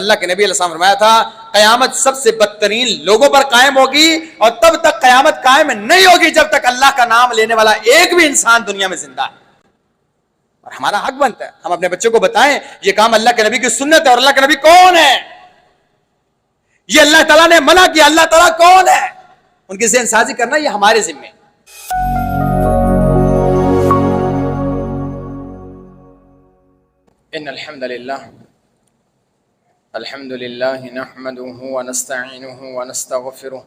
اللہ کے نبی علیہ السلام نے فرمایا تھا قیامت سب سے بدترین لوگوں پر قائم ہوگی، اور تب تک قیامت قائم نہیں ہوگی جب تک اللہ کا نام لینے والا ایک بھی انسان دنیا میں زندہ ہے۔ اور ہمارا حق بنتا ہے ہم اپنے بچوں کو بتائیں یہ کام اللہ کے نبی کی سنت ہے، اور اللہ کے نبی کون ہے، یہ اللہ تعالیٰ نے منع کیا، اللہ تعالیٰ کون ہے، ان کی ذہن سازی کرنا یہ ہمارے ذمہ ہے۔ ان الحمد للہ نحمده ونستعینه ونستغفره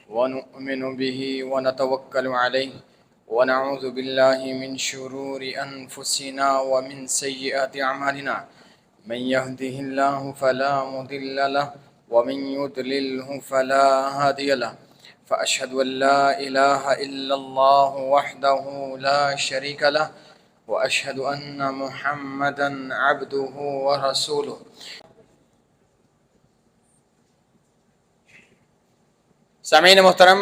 ونؤمن به ونتوکل علیہ ونعوذ باللہ من شرور انفسنا ومن سیئات اعمالنا من يهده الله فلا مضل له ومن يضلله فلا هادي له فأشهد أن لا إله إلا الله وحده لا شريك له وأشهد أن محمدا عبده ورسوله۔ سامعین محترم،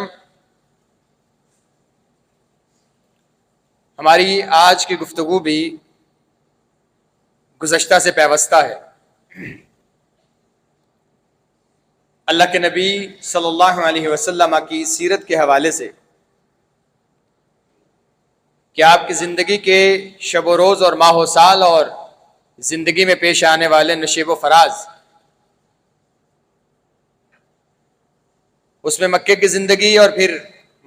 ہماری آج کی گفتگو بھی گزشتہ سے پیوستہ ہے۔ اللہ کے نبی صلی اللہ علیہ وسلم کی سیرت کے حوالے سے کہ آپ کی زندگی کے شب و روز اور ماہ و سال اور زندگی میں پیش آنے والے نشیب و فراز، اس میں مکے کی زندگی اور پھر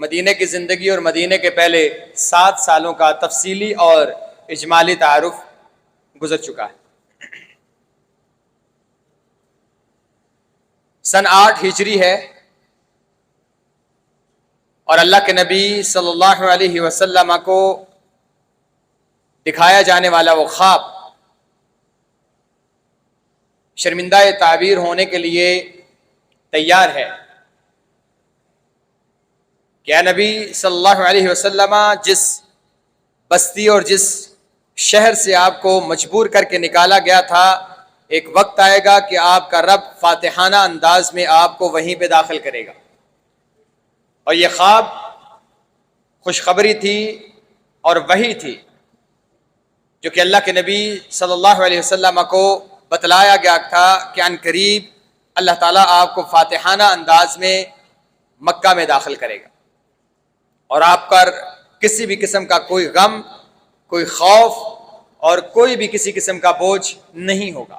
مدینے کی زندگی اور مدینے کے پہلے 7 سالوں کا تفصیلی اور اجمالی تعارف گزر چکا ہے۔ سن 8 ہجری ہے، اور اللہ کے نبی صلی اللہ علیہ وسلم کو دکھایا جانے والا وہ خواب شرمندہ تعبیر ہونے کے لیے تیار ہے کہ اے نبی صلی اللہ علیہ وسلم، جس بستی اور جس شہر سے آپ کو مجبور کر کے نکالا گیا تھا، ایک وقت آئے گا کہ آپ کا رب فاتحانہ انداز میں آپ کو وہیں پہ داخل کرے گا۔ اور یہ خواب خوشخبری تھی اور وحی تھی جو کہ اللہ کے نبی صلی اللہ علیہ وسلم کو بتلایا گیا تھا کہ ان قریب اللہ تعالیٰ آپ کو فاتحانہ انداز میں مکہ میں داخل کرے گا، اور آپ پر کسی بھی قسم کا کوئی غم، کوئی خوف اور کوئی بھی کسی قسم کا بوجھ نہیں ہوگا۔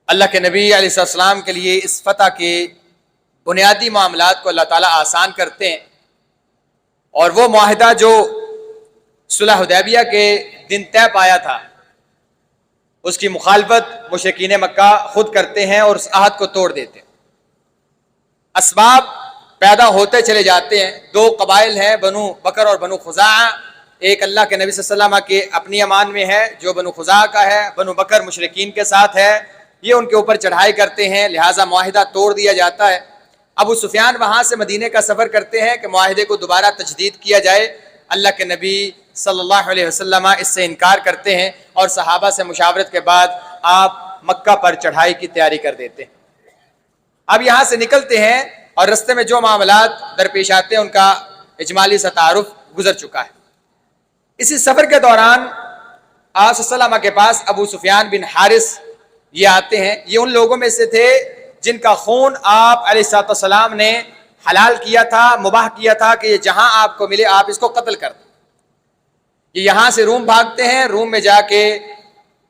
اللہ کے نبی علیہ السلام کے لیے اس فتح کے بنیادی معاملات کو اللہ تعالیٰ آسان کرتے ہیں، اور وہ معاہدہ جو صلح حدیبیہ کے دن طے پایا تھا اس کی مخالفت مشرکین مکہ خود کرتے ہیں اور اس عہد کو توڑ دیتے ہیں۔ اسباب پیدا ہوتے چلے جاتے ہیں، 2 قبائل ہیں، بنو بکر اور بنو خزاعہ، ایک اللہ کے نبی صلی اللہ علیہ وسلم کے اپنی امان میں ہے جو بنو خزاعہ کا ہے، بنو بکر مشرکین کے ساتھ ہے، یہ ان کے اوپر چڑھائی کرتے ہیں، لہٰذا معاہدہ توڑ دیا جاتا ہے۔ ابو سفیان وہاں سے مدینے کا سفر کرتے ہیں کہ معاہدے کو دوبارہ تجدید کیا جائے، اللہ کے نبی صلی اللہ علیہ وسلم اس سے انکار کرتے ہیں، اور صحابہ سے مشاورت کے بعد آپ مکہ پر چڑھائی کی تیاری کر دیتے ہیں۔ اب یہاں سے نکلتے ہیں اور رستے میں جو معاملات درپیش آتے ہیں ان کا اجمالی سا تعارف گزر چکا ہے۔ اسی سفر کے دوران آپ صلی اللہ علیہ وسلم کے پاس ابو سفیان بن حارث یہ آتے ہیں، یہ ان لوگوں میں سے تھے جن کا خون آپ علیہ السلام نے حلال کیا تھا، مباح کیا تھا کہ یہ جہاں آپ کو ملے آپ اس کو قتل کر دیں۔ یہ یہاں سے روم بھاگتے ہیں، روم میں جا کے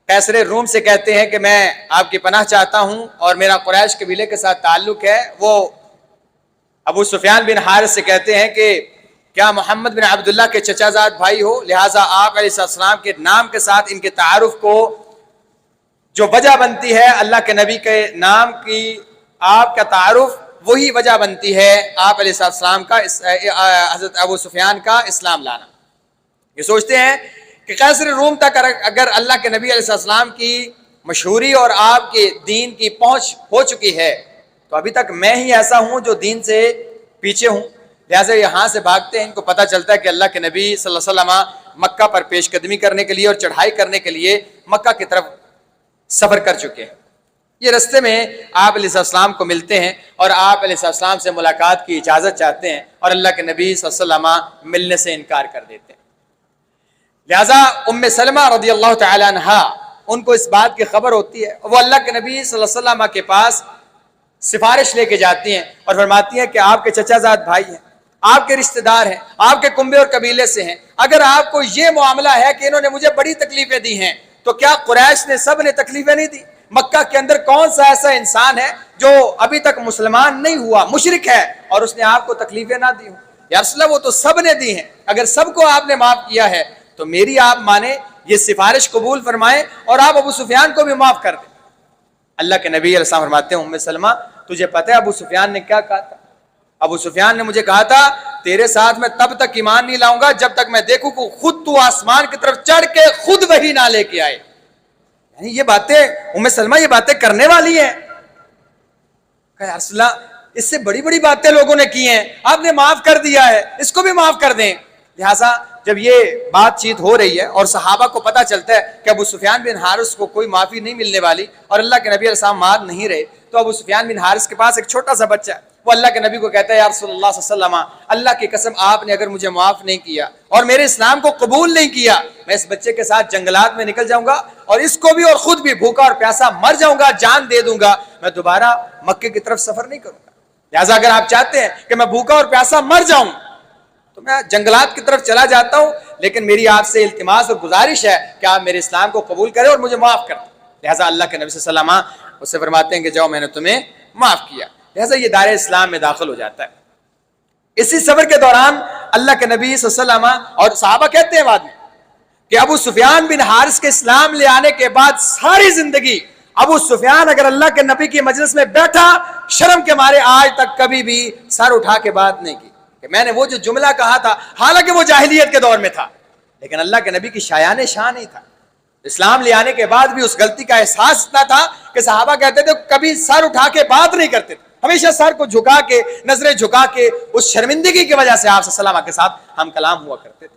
قیصر روم سے کہتے ہیں کہ میں آپ کی پناہ چاہتا ہوں اور میرا قریش قبیلے کے ساتھ تعلق ہے۔ وہ ابو سفیان بن حارث سے کہتے ہیں کہ کیا محمد بن عبداللہ کے چچا زاد بھائی ہو، لہٰذا آپ علیہ السلام کے نام کے ساتھ ان کے تعارف کو جو وجہ بنتی ہے، اللہ کے نبی کے نام کی آپ کا تعارف وہی وجہ بنتی ہے آپ علیہ السلام کا، حضرت ابو سفیان کا اسلام لانا۔ یہ سوچتے ہیں کہ قیصر روم تک اگر اللہ کے نبی علیہ السلام کی مشہوری اور آپ کے دین کی پہنچ ہو چکی ہے تو ابھی تک میں ہی ایسا ہوں جو دین سے پیچھے ہوں، لہٰذا یہاں سے بھاگتے ہیں۔ ان کو پتہ چلتا ہے کہ اللہ کے نبی صلی اللہ علیہ وسلم مکہ پر پیش قدمی کرنے کے لیے اور چڑھائی کرنے کے لیے مکہ کی طرف سفر کر چکے ہیں۔ یہ رستے میں آپ علیہ السلام کو ملتے ہیں اور آپ علیہ السلام سے ملاقات کی اجازت چاہتے ہیں، اور اللہ کے نبی صلی اللہ علیہ وسلم ملنے سے انکار کر دیتے ہیں۔ لہٰذا ام سلمہ رضی اللہ تعالی عنہا ان کو اس بات کی خبر ہوتی ہے، وہ اللہ کے نبی صلی اللہ علیہ وسلم کے پاس سفارش لے کے جاتی ہیں اور فرماتی ہیں کہ آپ کے چچا زاد بھائی ہیں، آپ کے رشتہ دار ہیں، آپ کے کنبے اور قبیلے سے ہیں، اگر آپ کو یہ معاملہ ہے کہ انہوں نے مجھے بڑی تکلیفیں دی ہیں تو کیا قریش نے سب نے تکلیفیں نہیں دی؟ مکہ کے اندر کون سا ایسا انسان ہے جو ابھی تک مسلمان نہیں ہوا، مشرک ہے، اور اس نے آپ کو تکلیفیں نہ دی ہوں؟ یا رسول اللہ وہ تو سب نے دی ہیں، اگر سب کو آپ نے معاف کیا ہے تو میری آپ مانیں، یہ سفارش قبول فرمائیں اور آپ ابو سفیان کو بھی معاف کر دیں۔ اللہ کے نبی علیہ السلام فرماتے ہیں ام سلمہ تجھے پتہ ہے ابو سفیان نے کیا کہا تھا؟ ابو سفیان نے مجھے کہا تھا تیرے ساتھ میں تب تک ایمان نہیں لاؤں گا جب تک میں دیکھوں کہ خود تو آسمان کی طرف چڑھ کے خود وحی نہ لے کے آئے۔ یعنی یہ باتیں ام سلمہ یہ باتیں کرنے والی ہیں، کہ یا رسول اللہ اس سے بڑی بڑی باتیں لوگوں نے کی ہیں، آپ نے معاف کر دیا ہے، اس کو بھی معاف کر دیں۔ لہٰذا جب یہ بات چیت ہو رہی ہے اور صحابہ کو پتہ چلتا ہے کہ ابو سفیان بن حارث کو کوئی معافی نہیں ملنے والی اور اللہ کے نبی علیہ السلام معاف نہیں رہے، تو ابو سفیان بن حارث کے پاس ایک چھوٹا سا بچہ ہے، وہ اللہ کے نبی کو کہتا ہے یا رسول اللہ صلی اللہ علیہ وسلم اللہ کی قسم آپ نے اگر مجھے معاف نہیں کیا اور میرے اسلام کو قبول نہیں کیا، میں اس بچے کے ساتھ جنگلات میں نکل جاؤں گا اور اس کو بھی اور خود بھی بھوکا اور پیاسا مر جاؤں گا، جان دے دوں گا، میں دوبارہ مکے کی طرف سفر نہیں کروں گا۔ لہٰذا اگر آپ چاہتے ہیں کہ میں بھوکا اور پیاسا مر جاؤں تو میں جنگلات کی طرف چلا جاتا ہوں، لیکن میری آپ سے التماس اور گزارش ہے کہ آپ میرے اسلام کو قبول کریں اور مجھے معاف کر دیں۔ لہٰذا اللہ کے نبی صلی اللہ علیہ وسلم اس سے فرماتے ہیں کہ جاؤ میں نے تمہیں معاف کیا۔ لہٰذا یہ دائرہ اسلام میں داخل ہو جاتا ہے۔ اسی سفر کے دوران اللہ کے نبی صلی اللہ علیہ وسلم اور صحابہ کہتے ہیں بعد میں کہ ابو سفیان بن حارث کے اسلام لے آنے کے بعد ساری زندگی ابو سفیان اگر اللہ کے نبی کی مجلس میں بیٹھا شرم کے مارے آج تک کبھی بھی سر اٹھا کے بات نہیں کی کہ میں نے وہ جو جملہ کہا تھا، حالانکہ وہ جاہلیت کے دور میں تھا، لیکن اللہ کے نبی کی شایان شان نہیں تھا۔ اسلام لے آنے کے بعد بھی اس غلطی کا احساس اتنا تھا کہ صحابہ کہتے تھے کبھی سر اٹھا کے بات نہیں کرتے تھے، ہمیشہ سر کو جھکا کے نظریں جھکا کے اس شرمندگی کی وجہ سے آپ صلی اللہ علیہ وسلم کے ساتھ ہم کلام ہوا کرتے تھے۔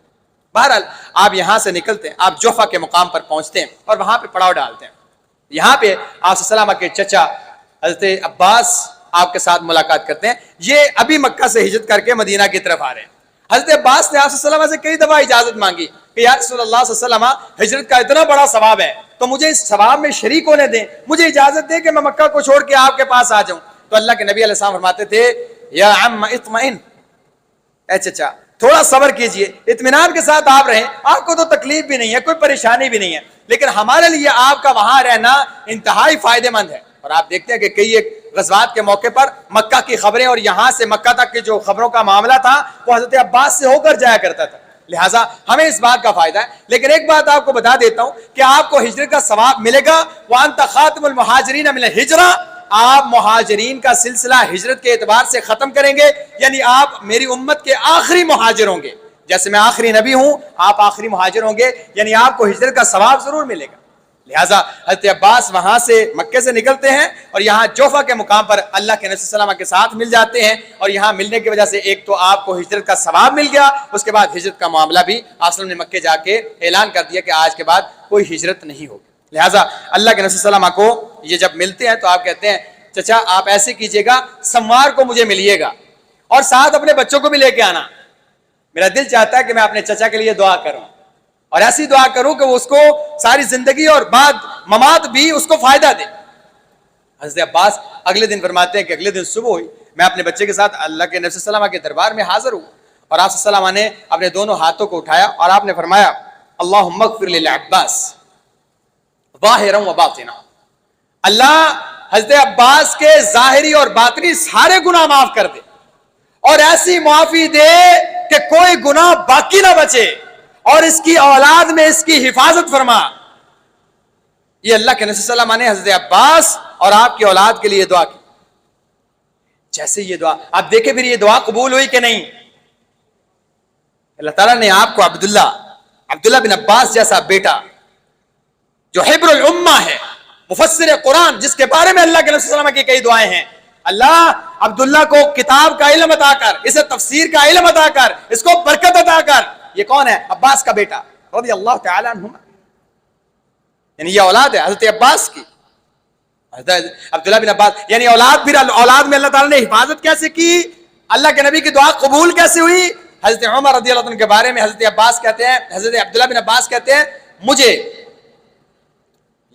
بہرحال آپ یہاں سے نکلتے ہیں، آپ جوفہ کے مقام پر پہنچتے ہیں اور وہاں پہ پڑاؤ ڈالتے ہیں۔ یہاں پہ آپ صلی اللہ علیہ وسلم کے چچا حضرت عباس آپ کے ساتھ ملاقات کرتے ہیں، یہ ابھی مکہ سے ہجرت کر کے مدینہ کی طرف آ رہے ہیں۔ حضرت عباس نے آپ صلی اللہ علیہ وسلم سے کئی دفعہ اجازت مانگی کہ یا رسول اللہ صلی اللہ علیہ وسلم ہجرت کا اتنا بڑا ثواب ہے تو مجھے اس ثواب میں شریک ہونے دیں، مجھے اجازت دیں کہ میں مکہ کو چھوڑ کے آپ کے پاس آ جاؤں۔ تو اللہ کے نبی علیہ السلام فرماتے تھے یا عم اطمئن، اے چچا تھوڑا صبر کیجئے، اطمینان کے ساتھ آپ رہیں، آپ کو تو تکلیف بھی نہیں ہے، کوئی پریشانی بھی نہیں ہے، لیکن ہمارے لیے آپ کا وہاں رہنا انتہائی فائدہ مند ہے۔ اور آپ دیکھتے ہیں کہ کئی ایک غزوات کے موقع پر مکہ کی خبریں اور یہاں سے مکہ تک کی جو خبروں کا معاملہ تھا وہ حضرت عباس سے ہو کر جایا کرتا تھا، لہٰذا ہمیں اس بات کا فائدہ ہے۔ لیکن ایک بات آپ کو بتا دیتا ہوں کہ آپ کو ہجرت کا ثواب ملے گا، وَأَنْتَ خَاتِمُ الْمُحَاجِرِينَ مِنَ الْهِجْرَةِ، آپ مہاجرین کا سلسلہ ہجرت کے اعتبار سے ختم کریں گے، یعنی آپ میری امت کے آخری مہاجر ہوں گے، جیسے میں آخری نبی ہوں آپ آخری مہاجر ہوں گے، یعنی آپ کو ہجرت کا ثواب ضرور ملے گا۔ لہٰذا حضرت عباس وہاں سے مکے سے نکلتے ہیں اور یہاں جوفہ کے مقام پر اللہ کے نبی صلی اللہ علیہ وسلم کے ساتھ مل جاتے ہیں، اور یہاں ملنے کی وجہ سے ایک تو آپ کو ہجرت کا ثواب مل گیا، اس کے بعد ہجرت کا معاملہ بھی آپ صلی اللہ علیہ وسلم نے مکے جا کے اعلان کر دیا کہ آج کے بعد کوئی ہجرت نہیں ہوگی۔ لہٰذا اللہ کے نبی صلی اللہ علیہ وسلم کو یہ جب ملتے ہیں تو آپ کہتے ہیں چچا آپ ایسے کیجئے گا سموار کو مجھے ملیے گا اور ساتھ اپنے بچوں کو بھی لے کے آنا، میرا دل چاہتا ہے کہ میں اپنے چچا کے لیے دعا کروں اور ایسی دعا کروں کہ وہ اس کو ساری زندگی اور بعد ممات بھی اس کو فائدہ دے۔ حضرت عباس اگلے دن فرماتے ہیں کہ اگلے دن صبح ہوئی، میں اپنے بچے کے ساتھ اللہ کے نبی صلی اللہ علیہ وسلم کے دربار میں حاضر ہوں اور آپ صلی اللہ علیہ وسلم نے اپنے دونوں ہاتھوں کو اٹھایا اور آپ نے فرمایا اللہم اغفر للعباس ظاہرا و باطنا، اللہ حضرت عباس کے ظاہری اور باطنی سارے گناہ معاف کر دے اور ایسی معافی دے کہ کوئی گناہ باقی نہ بچے اور اس کی اولاد میں اس کی حفاظت فرما۔ یہ اللہ کے نبی صلی اللہ علیہ وسلم نے حضرت عباس اور آپ کی اولاد کے لیے دعا کی۔ جیسے یہ دعا آپ دیکھیں پھر یہ دعا قبول ہوئی کہ نہیں؟ اللہ تعالیٰ نے آپ کو عبداللہ بن عباس جیسا بیٹا جو حبر الامہ ہے، مفسر قرآن، جس کے بارے میں اللہ کے نبی صلی اللہ علیہ وسلم کی کئی دعائیں ہیں، اللہ عبداللہ کو کتاب کا علم عطا کر، اسے تفسیر کا علم عطا کر، اس کو برکت عطا کر۔ یہ کون ہے؟ عباس کا بیٹا رضی اللہ تعالی عنہما، یعنی یہ اولاد ہے حضرت عباس کی، حضرت عبداللہ بن عباس، یعنی اولاد بھی، اولاد میں اللہ تعالیٰ نے حفاظت کیسے کی، اللہ کے نبی کی دعا قبول کیسے ہوئی۔ حضرت عمر رضی اللہ عنہ کے بارے میں حضرت عباس کہتے ہیں، حضرت عبداللہ بن عباس کہتے ہیں مجھے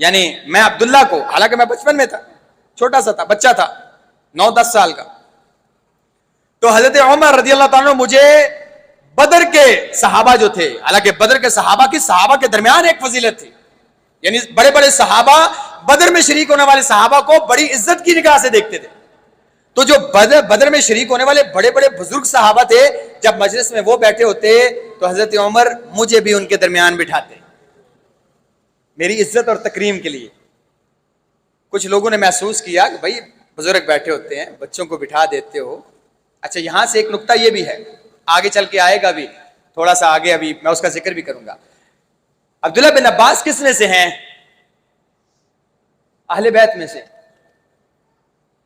یعنی میں عبداللہ کو، حالانکہ میں بچپن میں تھا، چھوٹا سا تھا، بچہ تھا 9-10 سال کا، تو حضرت عمر رضی اللہ تعالیٰ مجھے بدر کے صحابہ جو تھے، حالانکہ بدر کے صحابہ کے درمیان ایک فضیلت تھی، یعنی بڑے بڑے صحابہ بدر میں شریک ہونے والے صحابہ کو بڑی عزت کی نگاہ سے دیکھتے تھے، تو جو بدر میں شریک ہونے والے بڑے بڑے بزرگ صحابہ تھے، جب مجلس میں وہ بیٹھے ہوتے تو حضرت عمر مجھے بھی ان کے درمیان بٹھاتے، میری عزت اور تکریم کے لیے۔ کچھ لوگوں نے محسوس کیا کہ بھائی بزرگ بیٹھے ہوتے ہیں، بچوں کو بٹھا دیتے ہو۔ اچھا، یہاں سے ایک نقطہ یہ بھی ہے، آگے چل کے آئے گا بھی، تھوڑا سا آگے ابھی میں اس کا ذکر بھی کروں گا۔ عبداللہ بن عباس کس میں سے ہیں؟ اہل بیت میں سے،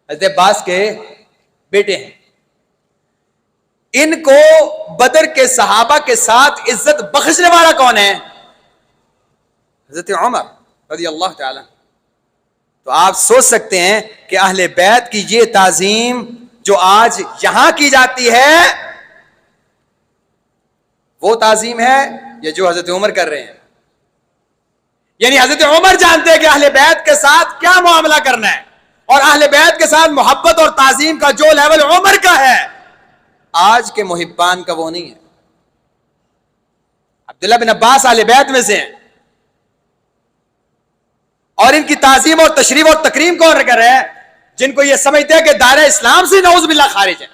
حضرت عباس کے بیٹے ہیں۔ ان کو بدر کے صحابہ کے ساتھ عزت بخشنے والا کون ہے؟ حضرت عمر رضی اللہ تعالی۔ تو آپ سوچ سکتے ہیں کہ اہل بیت کی یہ تعظیم جو آج یہاں کی جاتی ہے وہ تعظیم ہے یا جو حضرت عمر کر رہے ہیں؟ یعنی حضرت عمر جانتے ہیں کہ اہل بیت کے ساتھ کیا معاملہ کرنا ہے، اور اہل بیت کے ساتھ محبت اور تعظیم کا جو لیول عمر کا ہے، آج کے محبان کا وہ نہیں ہے۔ عبداللہ بن عباس اہل بیت میں سے ہیں، اور ان کی تعظیم اور تشریف اور تکریم کون کر رہے ہیں؟ جن کو یہ سمجھتے ہیں کہ دائرہ اسلام سے نعوذ باللہ خارج ہے،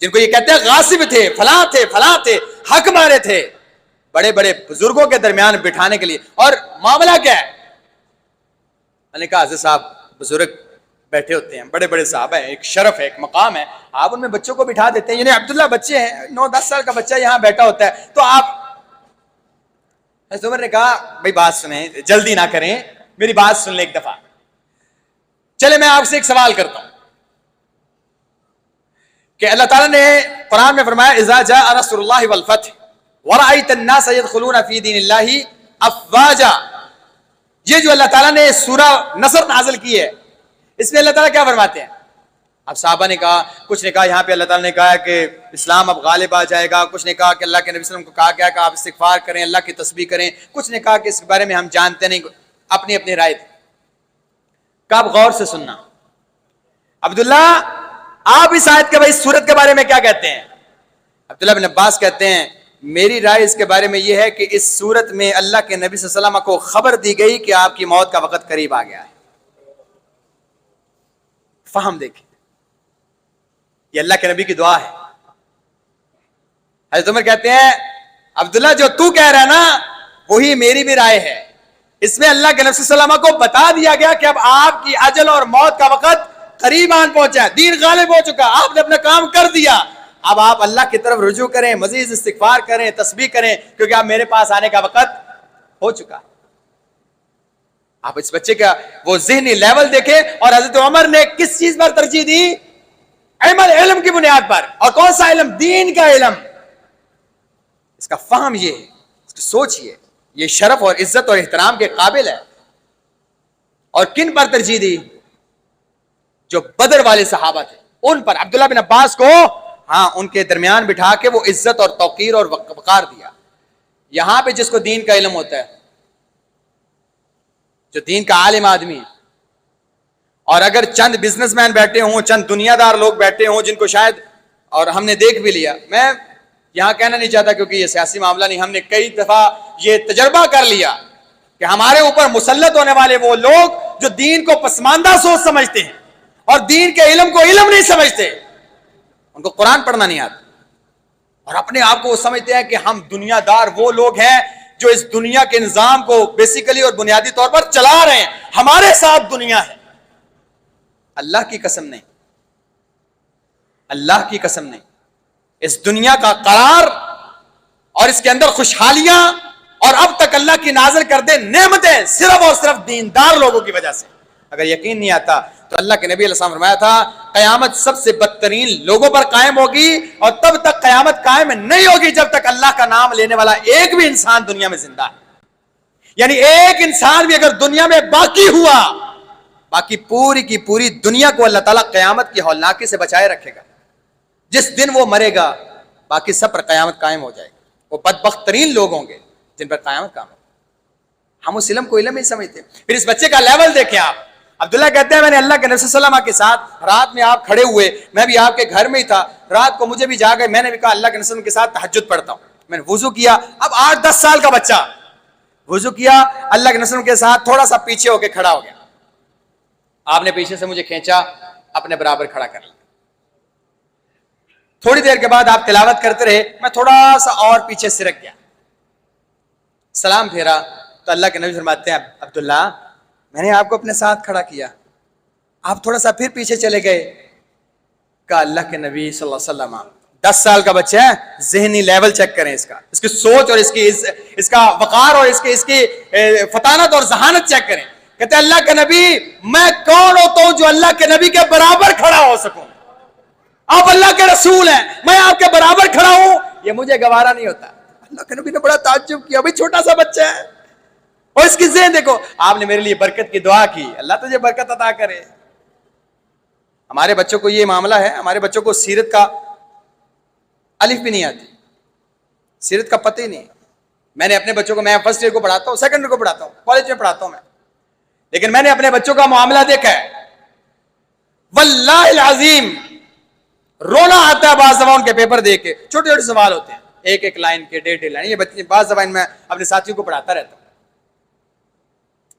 جن کو یہ کہتے ہیں غاصب تھے، فلاں تھے، حق مارے تھے، بڑے بڑے بزرگوں کے درمیان بٹھانے کے لیے۔ اور معاملہ کیا ہے؟ میں نے کہا حضرت صاحب بزرگ بیٹھے ہوتے ہیں، بڑے بڑے صاحب ہیں، ایک شرف ہے، ایک مقام ہے، آپ ان میں بچوں کو بٹھا دیتے ہیں۔ یعنی عبداللہ بچے ہیں، 9-10 سال کا بچہ یہاں بیٹھا ہوتا ہے، تو آپ، حضرت عمر نے کہا بھائی بات سنیں، جلدی نہ کریں، میری بات سن لیں ایک دفعہ۔ چلے میں آپ سے ایک سوال کرتا ہوں کہ اللہ تعالیٰ نے قرآن میں فرمایا اذا جاء نصر اللہ والفتح ورأيت الناس يدخلون في دین اللہ افواجا، یہ جو اللہ تعالیٰ نے سورہ نصر نازل کی ہے، اس میں اللہ تعالیٰ کیا فرماتے ہیں؟ اب صحابہ نے کہا، کچھ نے کہا یہاں پہ اللہ تعالیٰ نے کہا کہ اسلام اب غالب آ جائے گا، کچھ نے کہا کہ اللہ کے نبی صلی اللہ علیہ وسلم کو کہا گیا کہ آپ استغفار کریں، اللہ کی تسبیح کریں، کچھ نے کہا کہ اس بارے میں ہم جانتے نہیں، اپنی اپنی رائے تھی۔ کب غور سے سننا۔ عبداللہ آپ اس آیت کے بھائی سورت کے بارے میں کیا کہتے ہیں؟ عبداللہ بن عباس کہتے ہیں میری رائے اس کے بارے میں یہ ہے کہ اس سورت میں اللہ کے نبی صلی اللہ علیہ وسلم کو خبر دی گئی کہ آپ کی موت کا وقت قریب آ گیا ہے۔ فہم دیکھیں، یہ اللہ کے نبی کی دعا ہے۔ حضرت عمر کہتے ہیں عبداللہ جو تو کہہ رہا ہے نا وہی میری بھی رائے ہے، اس میں اللہ کے نبی صلی اللہ علیہ وسلم کو بتا دیا گیا کہ اب آپ کی اجل اور موت کا وقت قریب آن پہنچا ہے، دین غالب ہو چکا، آپ نے اپنا کام کر دیا، اب آپ اللہ کی طرف رجوع کریں، مزید استغفار کریں، تسبیح کریں، کیونکہ آپ میرے پاس آنے کا وقت ہو چکا ہے۔ آپ اس بچے کا وہ ذہنی لیول دیکھیں، اور حضرت عمر نے کس چیز پر ترجیح دی؟ علم کی بنیاد پر، اور کون سا علم؟ دین کا علم۔ اس کا فہم یہ ہے، اس کی سوچ یہ شرف اور عزت اور احترام کے قابل ہے۔ اور کن پر ترجیح دی؟ جو بدر والے صحابہ تھے ان پر۔ عبداللہ بن عباس کو ان کے درمیان بٹھا کے وہ عزت اور توقیر اور وقار دیا۔ یہاں پہ جس کو دین کا علم ہوتا ہے، جو دین کا عالم آدمی، اور اگر چند بزنس مین بیٹھے ہوں، چند دنیا دار لوگ بیٹھے ہوں جن کو شاید، اور ہم نے دیکھ بھی لیا، میں یہاں کہنا نہیں چاہتا کیونکہ یہ سیاسی معاملہ نہیں، ہم نے کئی دفعہ یہ تجربہ کر لیا کہ ہمارے اوپر مسلط ہونے والے وہ لوگ جو دین کو پسماندہ سوچ سمجھتے ہیں اور دین کے علم کو علم نہیں سمجھتے، ان کو قرآن پڑھنا نہیں آتا، اور اپنے آپ کو وہ سمجھتے ہیں کہ ہم دنیا دار وہ لوگ ہیں جو اس دنیا کے نظام کو بیسیکلی اور بنیادی طور پر چلا رہے ہیں، ہمارے ساتھ دنیا ہے۔ اللہ کی قسم نہیں، اللہ کی قسم نہیں، اس دنیا کا قرار اور اس کے اندر خوشحالیاں اور اب تک اللہ کی نازل کردے نعمتیں صرف اور صرف دیندار لوگوں کی وجہ سے۔ اگر یقین نہیں آتا تو اللہ کے نبی علیہ السلام فرمایا تھا قیامت سب سے بدترین لوگوں پر قائم ہوگی، اور تب تک قیامت قائم نہیں ہوگی جب تک اللہ کا نام لینے والا ایک بھی انسان دنیا میں زندہ ہے۔ یعنی ایک انسان بھی اگر دنیا میں باقی ہوا، باقی پوری کی پوری دنیا کو اللہ تعالیٰ قیامت کی ہولناکی سے بچائے رکھے گا۔ جس دن وہ مرے گا باقی سب پر قیامت قائم ہو جائے گی، وہ بدبخت ترین لوگ ہوں گے جن پر قیامت قائم ہوگی۔ ہم اس علم کو علم نہیں سمجھتے. پھر اس بچے کا لیول دیکھیں آپ. عبداللہ کہتے ہیں میں نے اللہ کے نبی صلی اللہ علیہ وسلم کے ساتھ رات میں آپ کھڑے ہوئے, میں بھی آپ کے گھر میں ہی تھا, رات کو مجھے بھی جاگ گئے, میں نے بھی کہا اللہ کے نبی صلی اللہ علیہ وسلم کے ساتھ تہجد پڑھتا ہوں. میں نے وضو کیا, اب 8-10 سال کا بچہ وضو کیا, اللہ کے نبی صلی اللہ علیہ وسلم کے ساتھ تھوڑا سا پیچھے ہو کے کھڑا ہو گیا. آپ نے پیچھے سے مجھے کھینچا, اپنے برابر کھڑا کر لیا. تھوڑی دیر کے بعد آپ تلاوت کرتے رہے, میں تھوڑا سا اور پیچھے سرک گیا, سلام پھیرا تو اللہ کے نبی فرماتے ہیں عبداللہ میں نے آپ کو اپنے ساتھ کھڑا کیا, آپ تھوڑا سا پھر پیچھے چلے گئے. کہا اللہ کے نبی صلی اللہ علیہ وسلم, 10 سال کا بچہ ہے, ذہنی لیول چیک کریں اس کا, اس کی سوچ اور اس کا وقار اور اس کی فطانت اور ذہانت چیک کریں. کہتے ہیں اللہ کے نبی میں کون ہوتا ہوں جو اللہ کے نبی کے برابر کھڑا ہو سکوں؟ آپ اللہ کے رسول ہیں, میں آپ کے برابر کھڑا ہوں, یہ مجھے گوارا نہیں ہوتا. اللہ کے نبی نے بڑا تعجب کیا, بھئی چھوٹا سا بچہ ہے اور اس کی ذہن دیکھو. آپ نے میرے لیے برکت کی دعا کی, اللہ تجھے برکت عطا کرے. ہمارے بچوں کو یہ معاملہ ہے, ہمارے بچوں کو سیرت کا الف بھی نہیں آتی, سیرت کا پتہ ہی نہیں. میں نے اپنے بچوں کو, میں فرسٹ ایئر کو پڑھاتا ہوں, سیکنڈ ایئر کو پڑھاتا ہوں, کالج میں پڑھاتا ہوں میں, لیکن میں نے اپنے بچوں کا معاملہ دیکھا ہے, واللہ العظیم رونا آتا ہے بعض دفعہ ان کے پیپر دیکھ کے. چھوٹے چھوٹے سوال ہوتے ہیں, ایک لائن کے, 1.5 لائن. یہ بچے بعض دفعہ میں اپنے ساتھیوں کو پڑھاتا رہتا ہوں.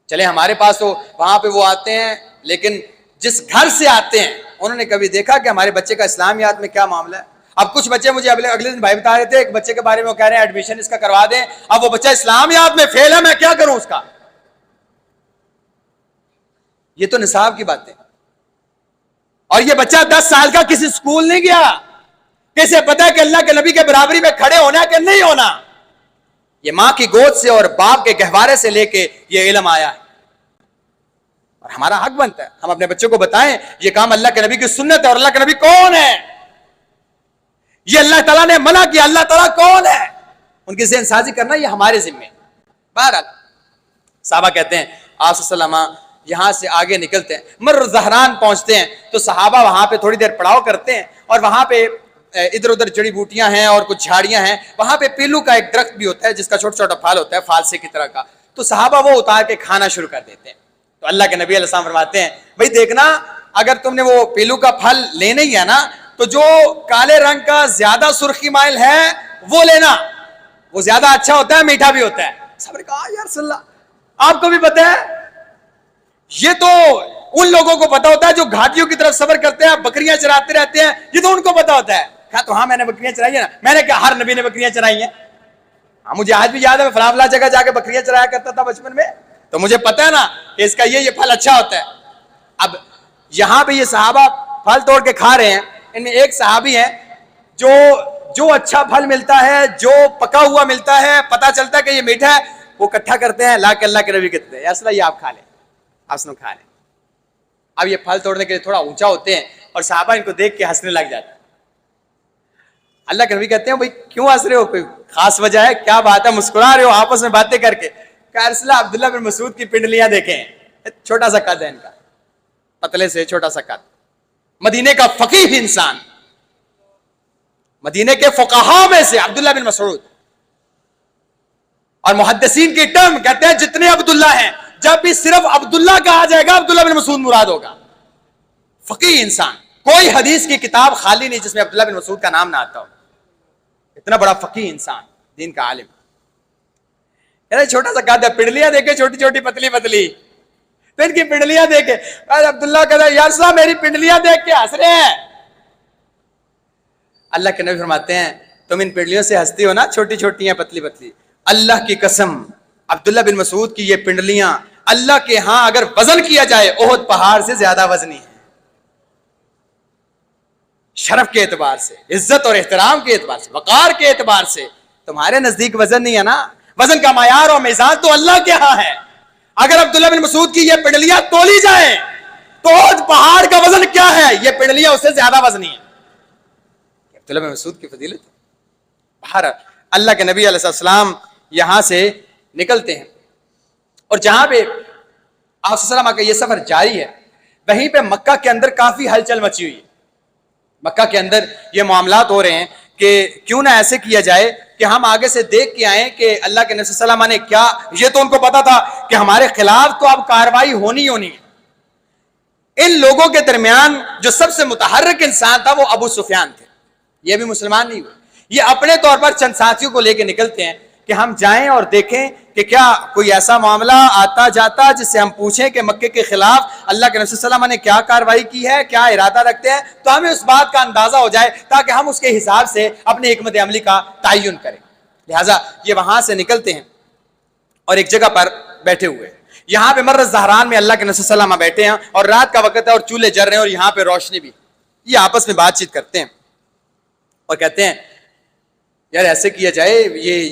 چلے ہمارے پاس تو وہاں پہ وہ آتے ہیں, لیکن جس گھر سے آتے ہیں انہوں نے کبھی دیکھا کہ ہمارے بچے کا اسلامیات میں کیا معاملہ ہے. اب کچھ بچے مجھے اگلے دن بھائی بتا رہے تھے, ایک بچے کے بارے میں وہ کہہ رہے ہیں ایڈمیشن اس کا کروا دیں, اب وہ بچہ اسلامیات میں فیل ہے, میں کیا کروں اس کا؟ یہ تو نصاب کی بات ہے. اور یہ بچہ 10 سال کا کسی اسکول نہیں گیا, کیسے پتا ہے کہ اللہ کے نبی کے برابری میں کھڑے ہونا کہ نہیں ہونا؟ یہ ماں کی گود سے اور باپ کے گہوارے سے لے کے یہ علم آیا ہے, اور ہمارا حق بنتا ہے ہم اپنے بچوں کو بتائیں یہ کام اللہ کے نبی کی سنت ہے, اور اللہ کے نبی کون ہے, یہ اللہ تعالیٰ نے منع کیا, اللہ تعالیٰ کون ہے, ان کی ذہن سازی کرنا یہ ہمارے ذمہ ہے. بہرحال صحابہ کہتے ہیں آپ صلی اللہ علیہ وسلم یہاں سے آگے نکلتے ہیں, مر زہران پہنچتے ہیں تو صحابہ وہاں پہ تھوڑی دیر پڑاؤ کرتے ہیں, اور وہاں پہ ادھر ادھر جڑی بوٹیاں ہیں اور کچھ جھاڑیاں ہیں. وہاں پہ پیلو کا ایک درخت بھی ہوتا ہے جس کا چھوٹا چھوٹا پھال ہوتا ہے, فالسے کی طرح کا, تو صحابہ وہ اتار کے کھانا شروع کر دیتے ہیں. تو اللہ کے نبی علیہ السلام فرماتے ہیں بھائی دیکھنا, اگر تم نے وہ پیلو کا پھل لینا ہی ہے نا, تو جو کالے رنگ کا زیادہ سرخی مائل ہے وہ لینا, وہ زیادہ اچھا ہوتا ہے, میٹھا بھی ہوتا ہے. صحابہ نے کہا یا رسول اللہ آپ کو بھی پتہ ہے؟ یہ تو ان لوگوں کو پتا ہوتا ہے جو گھاٹیوں کی طرف سفر کرتے ہیں, بکریاں چراتے رہتے ہیں, یہ تو ان کو پتا ہوتا ہے. کہا تو ہاں میں نے بکریاں چرائی ہیں نا. میں نے کہا ہر نبی نے بکریاں چرائی ہیں. ہاں مجھے آج بھی یاد ہے, میں فلاں فلاں جگہ جا کے بکریاں چرایا کرتا تھا بچپن میں, تو مجھے پتا ہے نا کہ اس کا یہ پھل اچھا ہوتا ہے. اب یہاں پہ یہ صحابہ پھل توڑ کے کھا رہے ہیں, ان میں ایک صحابی ہے جو اچھا پھل ملتا ہے, جو پکا ہوا ملتا ہے, پتا چلتا ہے کہ یہ میٹھا ہے, وہ اکٹھا کرتے ہیں, لا کے اللہ کے نبی کہتے ہیں یا رسول اللہ یہ آپ کھا لیں, آپ سنو کھا لیں. اب یہ پھل توڑنے کے لیے تھوڑا اونچا ہوتے ہیں, اور صحابہ ان کو دیکھ کے ہنسنے لگ جاتے ہیں. اللہ کے نبی کہتے ہیں بھائی کیوں ہنس رہے ہو, کوئی خاص وجہ ہے, کیا بات ہے, مسکرا رہے ہو آپس میں باتیں کر کے؟ کہ رسول اللہ عبداللہ بن مسعود کی پنڈلیاں دیکھیں, چھوٹا سا قد ہے ان کا, پتلے سے چھوٹا سا قد, مدینے کا فقیہ انسان, مدینے کے فقہاء میں سے عبداللہ بن مسعود. اور محدثین کی ٹرم کہتے ہیں جتنے عبداللہ ہیں, جب بھی صرف عبداللہ کہا جائے گا عبداللہ بن مسعود مراد ہوگا. فقیہ انسان, کوئی حدیث کی کتاب خالی نہیں جس میں عبداللہ بن مسعود کا نام نہ آتا ہو. اتنا بڑا فقیہ انسان, دین کا عالم. چھوٹا سا قد ہے, پنڈلیاں دیکھے چھوٹی چھوٹی پتلی پتلی, تو ان کی پنڈلیاں دیکھے عبداللہ کہتا ہے یا رسول اللہ میری پنڈلیاں دیکھ کے ہنس رہے ہیں. اللہ کے نبی فرماتے ہیں تم ان پنڈلیوں سے ہنستی ہو نا, چھوٹی چھوٹی ہیں پتلی پتلی, اللہ کی قسم عبداللہ بن مسعود کی یہ پنڈلیاں اللہ کے ہاں اگر وزن کیا جائے احد پہاڑ سے زیادہ وزنی ہے. شرف کے اعتبار سے, عزت اور احترام کے اعتبار سے, وقار کے اعتبار سے تمہارے نزدیک وزن نہیں ہے نا. وزن کا معیار اور میزان تو اللہ کے ہاں ہے. اگر عبداللہ بن مسعود کی یہ پنڈلیاں تولی جائیں تو احد پہاڑ کا وزن کیا ہے, یہ پنڈلیاں اس سے زیادہ وزنی ہیں. عبداللہ بن مسعود کی فضیلت. بہرحال اللہ کے نبی علیہ السلام یہاں سے نکلتے ہیں, اور جہاں پہ آپ صلی اللہ علیہ وسلم کا یہ سفر جاری ہے وہیں پہ مکہ کے اندر کافی ہلچل مچی ہوئی ہے. مکہ کے اندر یہ معاملات ہو رہے ہیں کہ کیوں نہ ایسے کیا جائے کہ ہم آگے سے دیکھ کے آئیں کہ اللہ کے نبی صلی اللہ علیہ وسلم نے کیا. یہ تو ان کو پتا تھا کہ ہمارے خلاف تو اب کارروائی ہونی ہے. ان لوگوں کے درمیان جو سب سے متحرک انسان تھا وہ ابو سفیان تھے. یہ بھی مسلمان نہیں ہوئے. یہ اپنے طور پر چند ساتھیوں کو لے کے نکلتے ہیں کہ ہم جائیں اور دیکھیں کہ کیا کوئی ایسا معاملہ آتا جاتا جس سے ہم پوچھیں کہ مکے کے خلاف اللہ کے نبی صلی اللہ علیہ وسلم نے کیا کارروائی کی ہے, کیا ارادہ رکھتے ہیں, تو ہمیں اس بات کا اندازہ ہو جائے تاکہ ہم اس کے حساب سے اپنی حکمت عملی کا تعین کریں. لہٰذا یہ وہاں سے نکلتے ہیں اور ایک جگہ پر بیٹھے ہوئے. یہاں پہ مر زہران میں اللہ کے نبی صلی اللہ علیہ وسلم بیٹھے ہیں اور رات کا وقت ہے اور چولہے جل رہے ہیں اور یہاں پہ روشنی بھی. یہ آپس میں بات چیت کرتے ہیں اور کہتے ہیں یار ایسے کیا جائے,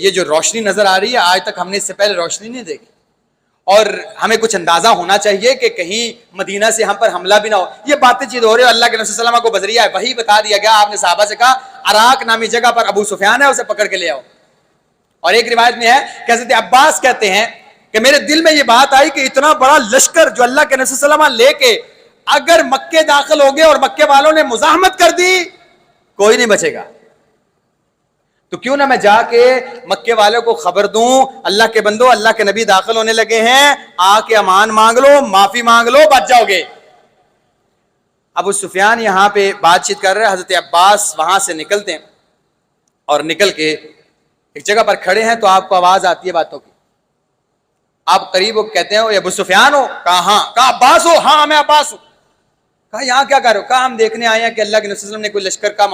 یہ جو روشنی نظر آ رہی ہے آج تک ہم نے اس سے پہلے روشنی نہیں دیکھی, اور ہمیں کچھ اندازہ ہونا چاہیے کہ کہیں مدینہ سے ہم پر حملہ بھی نہ ہو. یہ باتیں چیت ہو رہی ہے. اللہ کے نبی صلی اللہ علیہ وسلم کو بذریعہ وحی بتا دیا گیا. آپ نے صحابہ سے کہا اراک نامی جگہ پر ابو سفیان ہے, اسے پکڑ کے لے آؤ. اور ایک روایت میں ہے کہ حضرت عباس کہتے ہیں کہ میرے دل میں یہ بات آئی کہ اتنا بڑا لشکر جو اللہ کے نبی صلی اللہ علیہ وسلم لے کے اگر مکے داخل ہو گئے اور مکے والوں نے مزاحمت کر دی کوئی نہیں بچے گا, تو کیوں نہ میں جا کے مکے والوں کو خبر دوں, اللہ کے بندو اللہ کے نبی داخل ہونے لگے ہیں, آ کے امان مانگ لو, معافی مانگ لو, بچ جاؤ گے. ابو سفیان یہاں پہ بات چیت کر رہے ہیں. حضرت عباس وہاں سے نکلتے ہیں اور نکل کے ایک جگہ پر کھڑے ہیں تو آپ کو آواز آتی ہے باتوں کی. آپ قریب ہو کہتے ہیں ابو سفیان ہو؟ کہا ہاں. کہا عباس ہو؟ ہاں میں عباس ہوں. کہا یہاں کیا کر رہے ہو؟ کہا ہم دیکھنے آئے ہیں کہ اللہ کے نبی صلی اللہ علیہ وسلم نے کوئی لشکر کا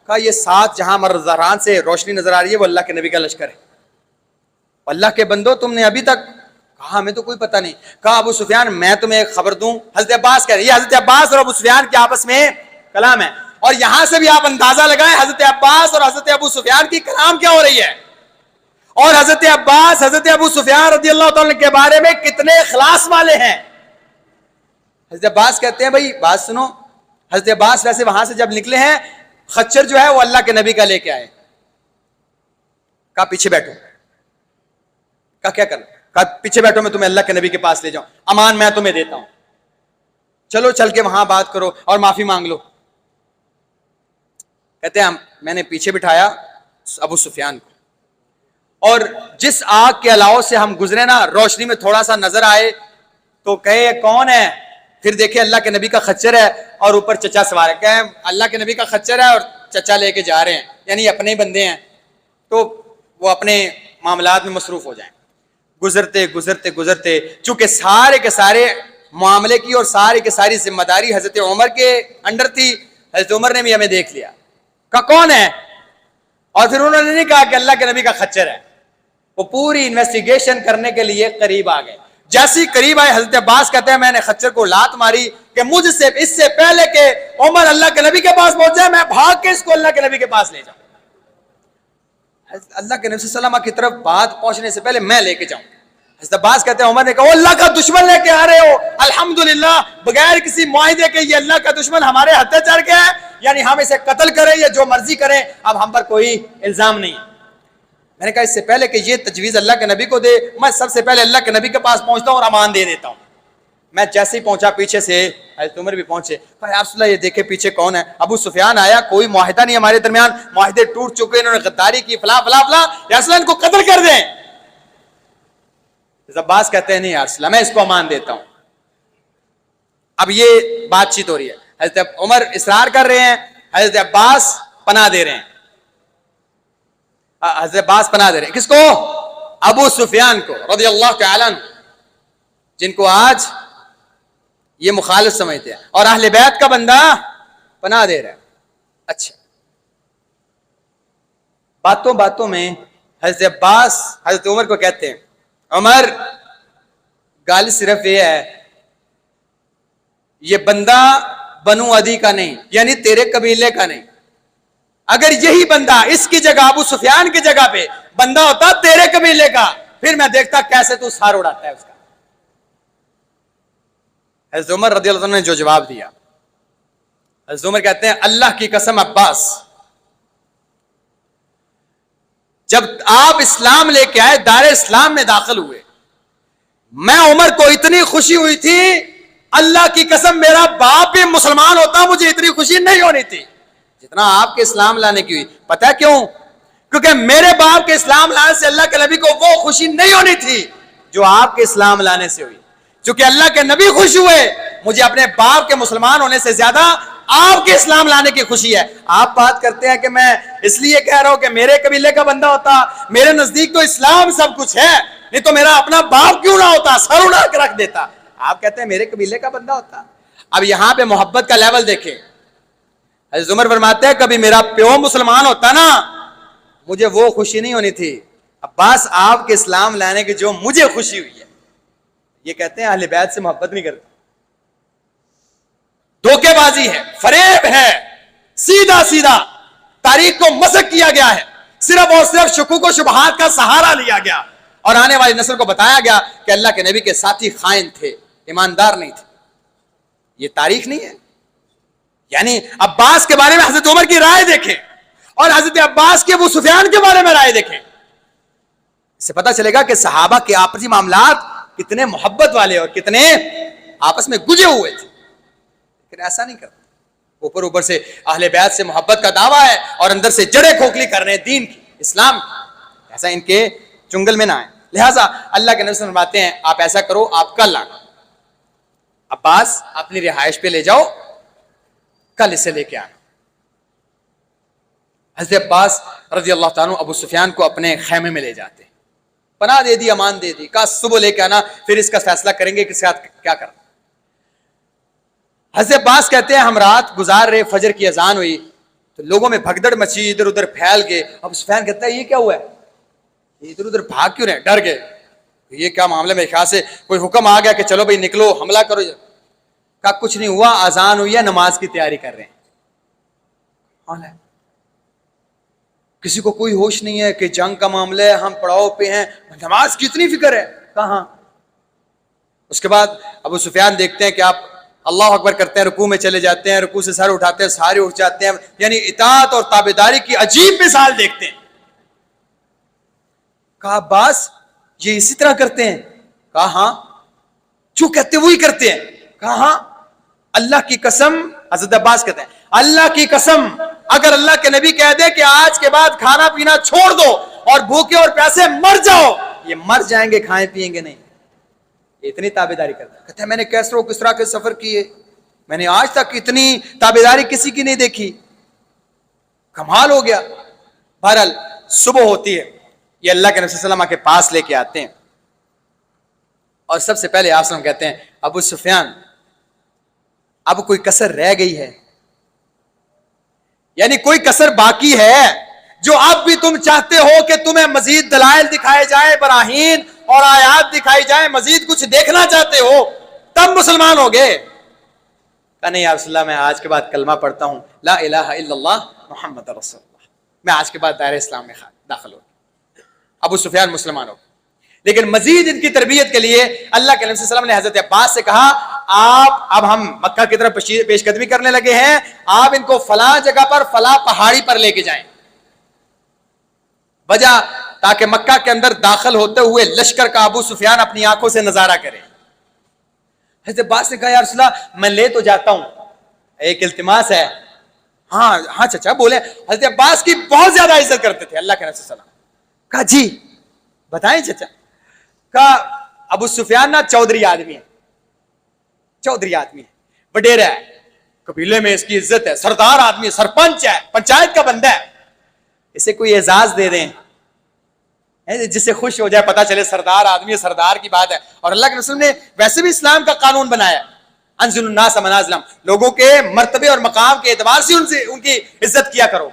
کہا یہ ساتھ جہاں مر زہران سے روشنی نظر آ رہی ہے وہ اللہ کے نبی کا لشکر ہے. اللہ کے بندو تم نے ابھی تک کہا ہمیں تو کوئی پتہ نہیں. کہا ابو سفیان میں تمہیں ایک خبر دوں. حضرت عباس کہہ رہے ہیں, یہ حضرت عباس اور ابو سفیان کے آپس میں کلام ہے, اور یہاں سے بھی آپ اندازہ لگائیں حضرت عباس اور حضرت ابو سفیان کی کلام کیا ہو رہی ہے, اور حضرت عباس حضرت ابو سفیان رضی اللہ تعالیٰ کے بارے میں کتنے اخلاص والے ہیں. حضرت عباس کہتے ہیں بھائی بات سنو. حضرت عباس ویسے وہاں سے جب نکلے ہیں خچر جو ہے وہ اللہ کے نبی کا لے کے آئے. کہا پیچھے بیٹھو. کہا کیا کرنا؟ کہا پیچھے بیٹھو, میں تمہیں اللہ کے نبی کے پاس لے جاؤں, امان میں تمہیں دیتا ہوں, چلو چل کے وہاں بات کرو اور معافی مانگ لو. کہتے ہیں میں نے پیچھے بٹھایا ابو سفیان کو, اور جس آگ کے علاوہ سے ہم گزرے نا روشنی میں تھوڑا سا نظر آئے تو کہے یہ کون ہے؟ پھر دیکھیں اللہ کے نبی کا خچر ہے اور اوپر چچا سوار ہے. کہیں اللہ کے نبی کا خچر ہے اور چچا لے کے جا رہے ہیں, یعنی اپنے ہی بندے ہیں, تو وہ اپنے معاملات میں مصروف ہو جائیں. گزرتے گزرتے گزرتے چونکہ سارے کے سارے معاملے کی اور ساری کے ساری ذمہ داری حضرت عمر کے انڈر تھی. حضرت عمر نے بھی ہمیں دیکھ لیا. کہا کون ہے؟ اور پھر انہوں نے نہیں کہا کہ اللہ کے نبی کا خچر ہے, وہ پوری انویسٹیگیشن کرنے کے لیے قریب آ گئے. جیسی قریب آئے حضرت عباس کہتے ہیں میں نے خچر کو لات ماری کہ مجھ سے اس سے پہلے کہ عمر اللہ کے نبی کے پاس پہنچ جائے میں بھاگ کے اس کو اللہ کے نبی کے پاس لے جاؤں. اللہ کے نبی صلی اللہ علیہ وسلم کی طرف بات پہنچنے سے پہلے میں لے کے جاؤں. حضرت عباس کہتے ہیں عمر نے کہا اللہ کا دشمن لے کے آ رہے ہو, الحمدللہ بغیر کسی معاہدے کے یہ اللہ کا دشمن ہمارے ہتھے چڑھ گیا ہے, یعنی ہم اسے قتل کریں یا جو مرضی کریں اب ہم پر کوئی الزام نہیں. میں نے کہا اس سے پہلے کہ یہ تجویز اللہ کے نبی کو دے میں سب سے پہلے اللہ کے نبی کے پاس پہنچتا ہوں اور امان دے دیتا ہوں. میں جیسے ہی پہنچا پیچھے سے حضرت عمر بھی پہنچے. کہا یا رسول اللہ یہ دیکھیں پیچھے کون ہے؟ ابو سفیان آیا, کوئی معاہدہ نہیں ہمارے درمیان, معاہدے ٹوٹ چکے, انہوں نے غداری کی, فلاں فلاں فلاں, یا رسول اللہ ان کو قتل کر دیں. عباس کہتے ہیں نہیں یا رسول اللہ میں اس کو امان دیتا ہوں. اب یہ بات چیت ہو رہی ہے, حضرت عمر اصرار کر رہے ہیں, حضرت عباس پناہ دے رہے ہیں. حضرت عباس پناہ دے رہے ہیں کس کو؟ ابو سفیان کو رضی اللہ تعالیٰ عنہ, جن کو آج یہ مخالف سمجھتے ہیں, اور اہل بیت کا بندہ پناہ دے رہا ہے. اچھا باتوں باتوں میں حضرت عباس حضرت عمر کو کہتے ہیں عمر گال صرف یہ ہے یہ بندہ بنو عدی کا نہیں, یعنی تیرے قبیلے کا نہیں. اگر یہی بندہ اس کی جگہ ابو سفیان کی جگہ پہ بندہ ہوتا تیرے قبیلے کا, پھر میں دیکھتا کیسے تو سار اڑاتا ہے اس کا. حضرت عمر رضی اللہ عنہ نے جو جواب دیا, حضرت عمر کہتے ہیں اللہ کی قسم عباس جب آپ اسلام لے کے آئے دار اسلام میں داخل ہوئے میں عمر کو اتنی خوشی ہوئی تھی, اللہ کی قسم میرا باپ بھی مسلمان ہوتا مجھے اتنی خوشی نہیں ہونی تھی. جتنا آپ کے اسلام لانے کی ہوئی. پتہ ہے کیوں؟ کیونکہ میرے باپ کے اسلام لانے سے اللہ کے نبی کو وہ خوشی نہیں ہونی تھی جو آپ کے اسلام لانے سے ہوئی. چونکہ اللہ کے نبی خوش ہوئے, مجھے اپنے باپ کے مسلمان ہونے سے زیادہ آپ کے اسلام لانے کی خوشی ہے. آپ بات کرتے ہیں کہ میں اس لیے کہہ رہا ہوں کہ میرے قبیلے کا بندہ ہوتا, میرے نزدیک تو اسلام سب کچھ ہے, نہیں تو میرا اپنا باپ کیوں نہ ہوتا, سر اڑا کے رکھ دیتا. آپ کہتے ہیں میرے قبیلے کا بندہ ہوتا. اب یہاں پہ محبت کا لیول دیکھیں. حضرت عمر فرماتے ہیں کبھی میرا پیو مسلمان ہوتا نا, مجھے وہ خوشی نہیں ہونی تھی. عباس آپ کے اسلام لانے کی جو مجھے خوشی ہوئی ہے. یہ کہتے ہیں اہل بیت سے محبت نہیں کرتے. دھوکے بازی ہے, فریب ہے, سیدھا سیدھا تاریخ کو مسخ کیا گیا ہے, صرف اور صرف شکوک و شبہات کا سہارا لیا گیا اور آنے والی نسل کو بتایا گیا کہ اللہ کے نبی کے ساتھی خائن تھے, ایماندار نہیں تھے. یہ تاریخ نہیں ہے. یعنی عباس کے بارے میں حضرت عمر کی رائے دیکھیں اور حضرت عباس کے ابو سفیان کے بارے میں رائے دیکھیں. اس سے پتہ چلے گا کہ صحابہ کے آپسی معاملات کتنے محبت والے اور کتنے آپس میں گجے ہوئے تھے. لیکن ایسا نہیں کرتے. اوپر اوپر سے اہل بیت سے محبت کا دعویٰ ہے اور اندر سے جڑیں کھوکھلی کر رہے ہیں دین کی, اسلام کی. ایسا ان کے چنگل میں نہ آئے. لہٰذا اللہ کے نبی صلی اللہ علیہ وسلم فرماتے ہیں آپ ایسا کرو, آپ کل آنا, عباس اپنی رہائش پہ لے جاؤ, کل اسے لے کے آنا. حضرت عباس رضی اللہ تعالیٰ ابو سفیان کو اپنے خیمے میں لے جاتے, پناہ دے دی, امان دے دی, کہا صبح لے کے آنا, پھر اس کا فیصلہ کریں گے کہ اس کے ساتھ کیا کرنا. حضرت عباس کہتے ہیں ہم رات گزار رہے, فجر کی اذان ہوئی تو لوگوں میں بھگدڑ مچی, ادھر ادھر پھیل گئے. ابو سفیان کہتا ہے یہ کیا ہوا ہے, یہ ادھر ادھر بھاگ کیوں رہے, ڈر گئے, یہ کیا معاملہ, میرے خیال سے کوئی حکم آ گیا کہ چلو بھائی نکلو, حملہ کرو. کہا کچھ نہیں ہوا, اذان ہوئی ہے, نماز کی تیاری کر رہے ہیں. کسی کو کوئی ہوش نہیں ہے کہ جنگ کا معاملہ ہے, ہم پڑاؤ پہ ہیں, نماز کی اتنی فکر ہے کہاں. اس کے بعد ابو سفیان دیکھتے ہیں کہ آپ اللہ اکبر کرتے ہیں, رکوع میں چلے جاتے ہیں, رکوع سے سر اٹھاتے ہیں, سارے اٹھ جاتے ہیں, یعنی اطاعت اور تابعداری کی عجیب مثال دیکھتے ہیں. کہا عباس یہ اسی طرح کرتے ہیں؟ کہا ہاں. جو کہتے وہی کرتے ہیں. کہا ہاں. اللہ کی قسم, حضرت عباس کہتے ہیں اللہ کی قسم اگر اللہ کے نبی کہہ دے کہ آج کے بعد کھانا پینا چھوڑ دو اور بھوکے اور پیاسے مر جاؤ, یہ مر جائیں گے, کھائیں پیئیں گے نہیں. اتنی تابعداری کرتا ہے. کہتے ہیں میں نے کیسروں کسرا کے سفر کیے, میں نے آج تک اتنی تابعداری کسی کی نہیں دیکھی, کمال ہو گیا. بہرحال صبح ہوتی ہے, یہ اللہ کے نبی صلی اللہ علیہ وسلم کے پاس لے کے آتے ہیں اور سب سے پہلے آپ کہتے ہیں ابو سفیان اب کوئی کسر رہ گئی ہے, یعنی کوئی کسر باقی ہے جو اب بھی تم چاہتے ہو کہ تمہیں مزید دلائل دکھائے جائیں, براہین اور آیات دکھائی جائیں, مزید کچھ دیکھنا چاہتے ہو تب مسلمان ہو گئے. کہا نہیں یا رسول اللہ, میں آج کے بعد کلمہ پڑھتا ہوں لا الہ الا اللہ محمد رسول اللہ, میں آج کے بعد دائرہ اسلام میں داخل ہوں. ابو سفیان مسلمان ہو. لیکن مزید ان کی تربیت کے لیے اللہ کے نبی صلی اللہ علیہ وسلم نے حضرت عباس سے کہا آپ اب ہم مکہ کی طرف پیش قدمی کرنے لگے ہیں, آپ ان کو فلاں جگہ پر فلاں پہاڑی پر لے کے جائیں. وجہ تاکہ مکہ کے اندر داخل ہوتے ہوئے لشکر کا ابو سفیان اپنی آنکھوں سے نظارہ کرے. حضرت عباس نے کہا یا رسول اللہ میں لے تو جاتا ہوں, ایک التماس ہے. ہاں ہاں چچا بولے. حضرت عباس کی بہت زیادہ عزت کرتے تھے اللہ کے نبی صلی اللہ علیہ وسلم. کہا جی بتائیں چچا. کہا ابو سفیان نا چودھری آدمی ہے, چودھری آدمی ہے, وڈیرا ہے, قبیلے میں اس کی عزت ہے, سردار آدمی ہے, سرپنچ ہے, پنچایت کا بندہ ہے, اسے کوئی اعزاز دے دیں جس سے خوش ہو جائے, پتا چلے سردار آدمی ہے, سردار کی بات ہے. اور اللہ کے رسول نے ویسے بھی اسلام کا قانون بنایا, انزل الناس منازلہم, لوگوں کے مرتبے اور مقام کے اعتبار سے ان کی عزت کیا کرو,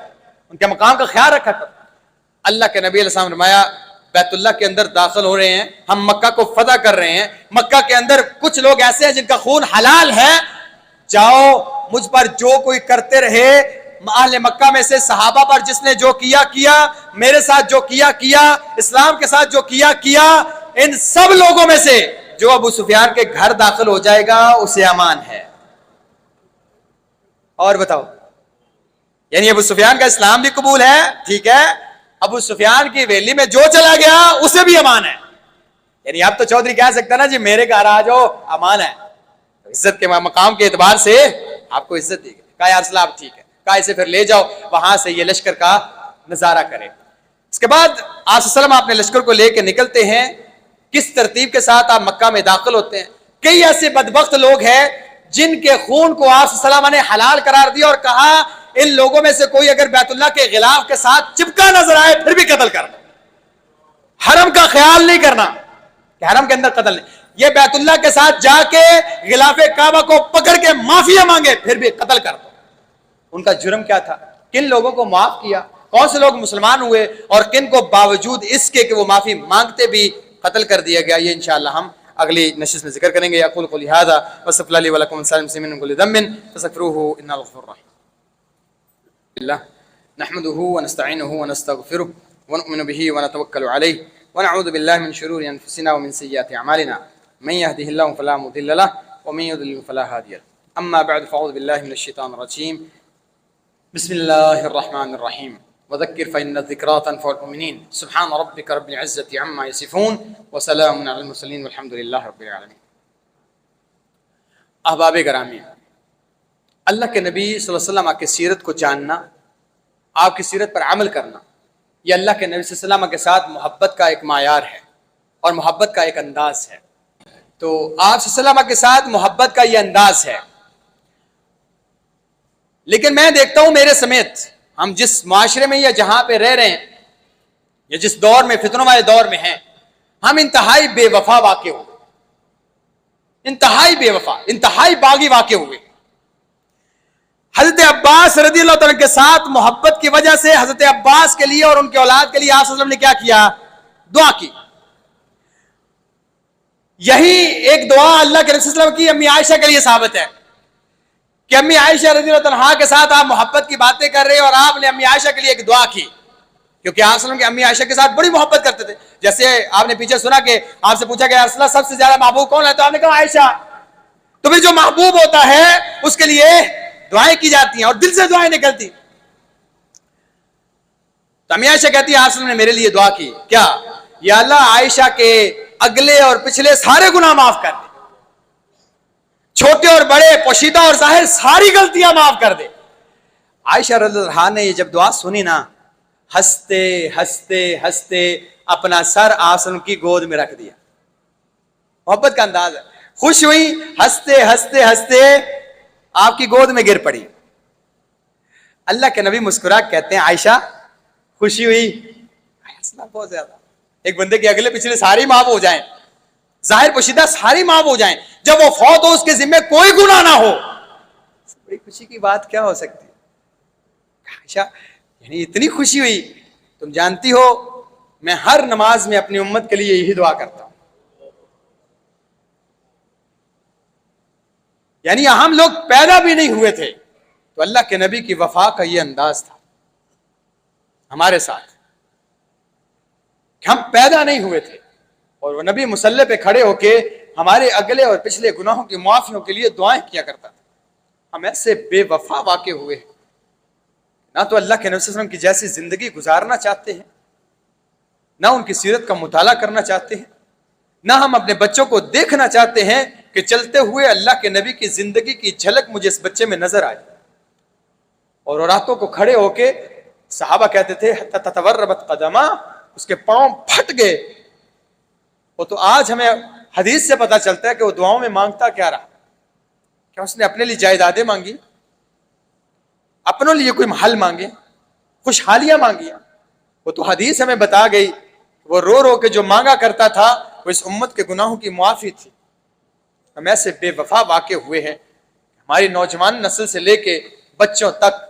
ان کے مقام کا خیال رکھا کرو. اللہ کے نبی علیہ السلام نے فرمایا بیت اللہ کے اندر داخل ہو رہے ہیں, ہم مکہ کو فتح کر رہے ہیں, مکہ کے اندر کچھ لوگ ایسے ہیں جن کا خون حلال ہے, جاؤ مجھ پر جو کوئی کرتے رہے, اہل مکہ میں سے صحابہ پر جس نے جو کیا کیا, میرے ساتھ جو کیا کیا, اسلام کے ساتھ جو کیا کیا, ان سب لوگوں میں سے جو ابو سفیان کے گھر داخل ہو جائے گا اسے امان ہے. اور بتاؤ, یعنی ابو سفیان کا اسلام بھی قبول ہے, ٹھیک ہے, ابو سفیان کی ویلی میں جو چلا گیا اسے بھی امان ہے. یعنی اب تو چودھری کہہ سکتا نا جی میرے گھر آ جاؤ امان ہے, عزت کے مقام کے اعتبار سے آپ کو عزت دی گئی. کہا یا رسول اللہ ٹھیک ہے. کہا اسے پھر لے جاؤ وہاں سے یہ لشکر کا نظارہ کرے۔ اس کے بعد آپ صلی اللہ علیہ وسلم اپنے لشکر کو لے کے نکلتے ہیں، کس ترتیب کے ساتھ آپ مکہ میں داخل ہوتے ہیں۔ کئی ایسے بدبخت لوگ ہیں جن کے خون کو آپ صلی اللہ علیہ وسلم نے حلال قرار دیا اور کہا ان لوگوں میں سے کوئی اگر بیت اللہ کے غلاف کے ساتھ چپکا نظر آئے پھر بھی قتل کر دو، حرم کا خیال نہیں کرنا کہ حرم کے اندر قتل نہیں، یہ بیت اللہ کے ساتھ جا کے غلاف کعبہ کو پکڑ کے معافیا مانگے پھر بھی قتل کر دو۔ ان کا جرم کیا تھا؟ کن لوگوں کو معاف کیا، کون سے لوگ مسلمان ہوئے اور کن کو باوجود اس کے کہ وہ معافی مانگتے بھی قتل کر دیا گیا، یہ انشاءاللہ ہم اگلی نشست میں ذکر کریں گے۔ اقول قولی ھذا واستغفر اللہ لی ولکم ولسائر المسلمین من کل ذنب فاستغفروہ انہ هو الغفور الرحیم۔ اللہ نحمده ونستعینه ونستغفره ونؤمن به ونتوکل علیہ ونعوذ باللہ من شرور انفسنا ومن سیئات اعمالنا من يهده الله فلا مضل له ومن يضلل فلا هادي له، اما بعد فاعوذ باللہ من الشیطان الرجیم، بسم اللہ الرحمن الرحیم، وذکر فإن الذکریٰ تنفع المؤمنین، سبحان ربک رب العزة عما یصفون وسلام علی المرسلین والحمد للہ رب العالمین۔ احباب گرامی، اللہ کے نبی صلی اللہ علیہ وسلم کی سیرت کو جاننا، آپ کی سیرت پر عمل کرنا، یہ اللہ کے نبی صلی اللہ علیہ وسلم کے ساتھ محبت کا ایک معیار ہے اور محبت کا ایک انداز ہے۔ تو آپ صلی اللہ علیہ وسلم کے ساتھ محبت کا یہ انداز ہے، لیکن میں دیکھتا ہوں میرے سمیت ہم جس معاشرے میں یا جہاں پہ رہ رہے ہیں یا جس دور میں فتنوں والے دور میں ہیں، ہم انتہائی بے وفا واقع ہوئے، انتہائی بے وفا، انتہائی باغی واقع ہوئے۔ حضرت عباس رضی اللہ تعالیٰ کے ساتھ محبت کی وجہ سے حضرت عباس کے لیے اور ان کے اولاد کے لیے آپ صلی اللہ علیہ وسلم نے کیا کیا؟ دعا کی۔ یہی ایک دعا اللہ کے نبی صلی اللہ علیہ وسلم کی امی عائشہ کے لیے ثابت ہے کہ امی عائشہ رضی اللہ عنہا کے ساتھ آپ محبت کی باتیں کر رہے اور آپ نے امی عائشہ کے لیے ایک دعا کی، کیونکہ آپ صلی اللہ علیہ وسلم کی امی عائشہ کے ساتھ بڑی محبت کرتے تھے۔ جیسے آپ نے پیچھے سنا کہ آپ سے پوچھا گیا رسول اللہ سب سے زیادہ محبوب کون ہے، تو آپ نے کہا عائشہ۔ تمہیں جو محبوب ہوتا ہے اس کے لیے دعائیں کی جاتی ہیں اور دل سے دعائیں نکلتی۔ تو امی عائشہ کہتی ہے آپ صلی اللہ علیہ وسلم نے میرے لیے دعا کی، کیا؟ یا اللہ عائشہ کے اگلے اور پچھلے سارے گناہ معاف کر دے، چھوٹے اور بڑے، پوشیدہ اور ظاہر ساری غلطیاں معاف کر دے۔ عائشہ رضی اللہ عنہا نے یہ جب دعا سنی نا، ہنستے ہنستے ہنستے اپنا سر آسن کی گود میں رکھ دیا۔ محبت کا انداز ہے، خوش ہوئی، ہنستے ہنستے ہنستے آپ کی گود میں گر پڑی۔ اللہ کے نبی مسکرا کہتے ہیں عائشہ خوشی ہوئی؟ ہنسنا بہت زیادہ، ایک بندے کے اگلے پچھلے ساری معاف ہو جائیں، ظاہر پوشیدہ ساری معاف ہو جائیں، جب وہ فوت ہو اس کے ذمہ کوئی گناہ نہ ہو، بڑی خوشی کی بات کیا ہو سکتی ہے؟ عائشہ یعنی اتنی خوشی ہوئی۔ تم جانتی ہو میں ہر نماز میں اپنی امت کے لیے یہی دعا کرتا ہوں، یعنی ہم لوگ پیدا بھی نہیں ہوئے تھے تو اللہ کے نبی کی وفا کا یہ انداز تھا ہمارے ساتھ، کہ ہم پیدا نہیں ہوئے تھے اور وہ نبی مصلی پہ کھڑے ہو کے ہمارے اگلے اور پچھلے گناہوں کی معافیوں کے لیے دعائیں کیا کرتا تھا۔ ہم ایسے بے وفا واقع ہوئے ہیں، نہ تو اللہ کے نبی صلی اللہ علیہ وسلم کی جیسی زندگی گزارنا چاہتے ہیں، نہ ان کی سیرت کا مطالعہ کرنا چاہتے ہیں، نہ ہم اپنے بچوں کو دیکھنا چاہتے ہیں کہ چلتے ہوئے اللہ کے نبی کی زندگی کی جھلک مجھے اس بچے میں نظر آئے۔ اور راتوں کو کھڑے ہو کے صحابہ کہتے تھے حتی تتوربت قدما، اس کے پاؤں پھٹ گئے۔ وہ تو آج ہمیں حدیث سے پتا چلتا ہے کہ وہ دعاؤں میں مانگتا کیا رہا، کیا اس نے اپنے لیے جائیدادیں مانگی، اپنوں لیے کوئی محل مانگے، خوشحالیاں مانگی؟ وہ تو حدیث ہمیں بتا گئی وہ رو رو کے جو مانگا کرتا تھا وہ اس امت کے گناہوں کی معافی تھی۔ ہم ایسے بے وفا واقع ہوئے ہیں، ہماری نوجوان نسل سے لے کے بچوں تک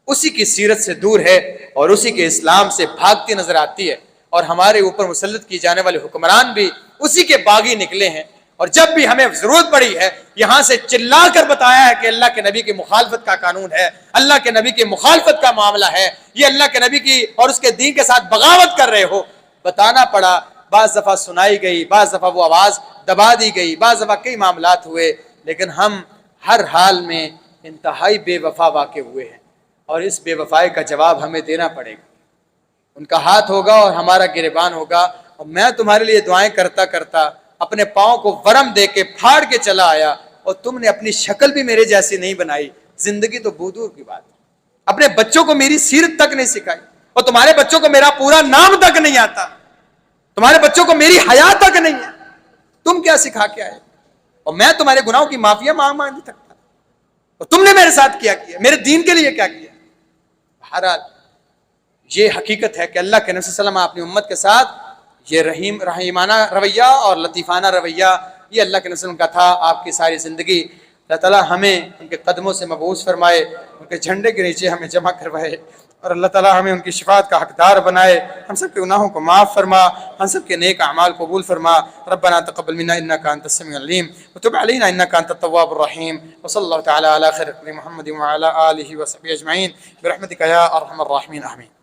اسی کی سیرت سے دور ہے اور اسی کے اسلام سے بھاگتی نظر آتی ہے، اور ہمارے اوپر مسلط کی جانے والے حکمران بھی اسی کے باغی نکلے ہیں۔ اور جب بھی ہمیں ضرورت پڑی ہے یہاں سے چلا کر بتایا ہے کہ اللہ کے نبی کی مخالفت کا قانون ہے، اللہ کے نبی کی مخالفت کا معاملہ ہے، یہ اللہ کے نبی کی اور اس کے دین کے ساتھ بغاوت کر رہے ہو، بتانا پڑا۔ بعض دفعہ سنائی گئی، بعض دفعہ وہ آواز دبا دی گئی، بعض دفعہ کئی معاملات ہوئے، لیکن ہم ہر حال میں انتہائی بے وفا واقع ہوئے ہیں، اور اس بے وفائی کا جواب ہمیں دینا پڑے گا۔ ان کا ہاتھ ہوگا اور ہمارا گریبان ہوگا، اور میں تمہارے لیے دعائیں کرتا کرتا اپنے پاؤں کو ورم دے کے پھاڑ کے چلا آیا، اور تم نے اپنی شکل بھی میرے جیسی نہیں بنائی، زندگی تو بودور کی بات ہے۔ اپنے بچوں کو میری سیرت تک نہیں سکھائی، اور تمہارے بچوں کو میرا پورا نام تک نہیں آتا، تمہارے بچوں کو میری حیا تک نہیں ہے، تم کیا سکھا کے آئے؟ اور میں تمہارے گناہوں کی معافیا مانگ نہیں سکتا، اور تم نے میرے ساتھ کیا کیا، میرے دین کے لیے کیا کیا؟ بہرحال یہ حقیقت ہے کہ اللہ کے نبی صلی اللہ علیہ وسلم اپنی امت کے ساتھ یہ رحیمانہ رویہ اور لطیفانہ رویہ یہ اللہ کے نبی صلی اللہ علیہ وسلم کا تھا۔ آپ کی ساری زندگی اللہ تعالیٰ ہمیں ان کے قدموں سے مبعوث فرمائے، ان کے جھنڈے کے نیچے ہمیں جمع کروائے، اور اللہ تعالیٰ ہمیں ان کی شفاعت کا حقدار بنائے، ہم سب کے گناہوں کو معاف فرما، ہم سب کے نیک اعمال قبول فرما۔ ربنا تقبل منا انك انت السميع العليم وتب علينا انك انت التواب الرحيم، وصلى الله تعالى على خير محمد وعلى اله وصحبه اجمعين برحمتك يا ارحم الراحمين، آمين۔